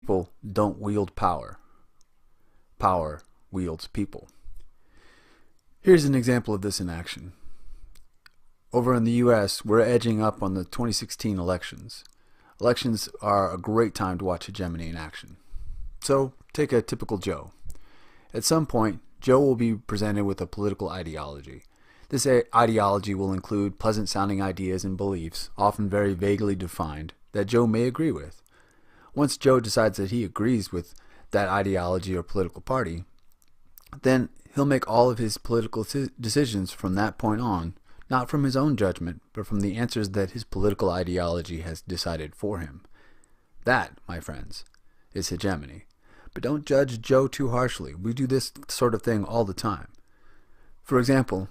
People don't wield power. Power wields people. Here's an example of this in action. Over in the US, we're edging up on the 2016 elections. Elections are a great time to watch hegemony in action. So, take a typical Joe. At some point, Joe will be presented with a political ideology. This ideology will include pleasant-sounding ideas and beliefs, often very vaguely defined, that Joe may agree with. Once Joe decides that he agrees with that ideology or political party, then he'll make all of his political decisions from that point on, not from his own judgment, but from the answers that his political ideology has decided for him. That, my friends, is hegemony. But don't judge Joe too harshly. We do this sort of thing all the time. For example,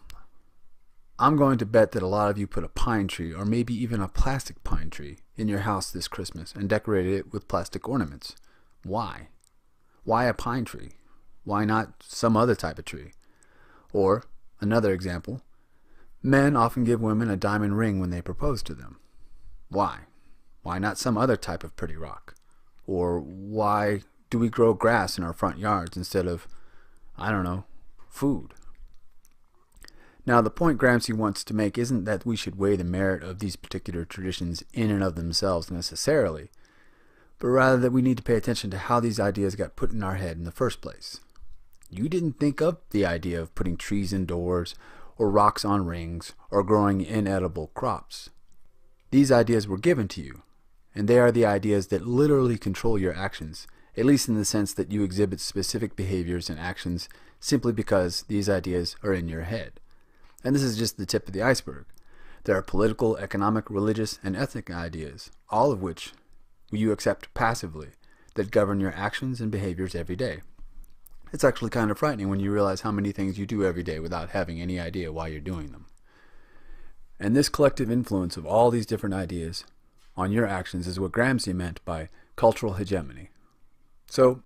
I'm going to bet that a lot of you put a pine tree, or maybe even a plastic pine tree, in your house this Christmas and decorated it with plastic ornaments. Why? Why a pine tree? Why not some other type of tree? Or, another example, men often give women a diamond ring when they propose to them. Why? Why not some other type of pretty rock? Or why do we grow grass in our front yards instead of, I don't know, food? Now, the point Gramsci wants to make isn't that we should weigh the merit of these particular traditions in and of themselves necessarily, but rather that we need to pay attention to how these ideas got put in our head in the first place. You didn't think of the idea of putting trees indoors, or rocks on rings, or growing inedible crops. These ideas were given to you, and they are the ideas that literally control your actions, at least in the sense that you exhibit specific behaviors and actions simply because these ideas are in your head. And this is just the tip of the iceberg. There are political, economic, religious, and ethnic ideas, all of which you accept passively, that govern your actions and behaviors every day. It's actually kind of frightening when you realize how many things you do every day without having any idea why you're doing them. And this collective influence of all these different ideas on your actions is what Gramsci meant by cultural hegemony. So,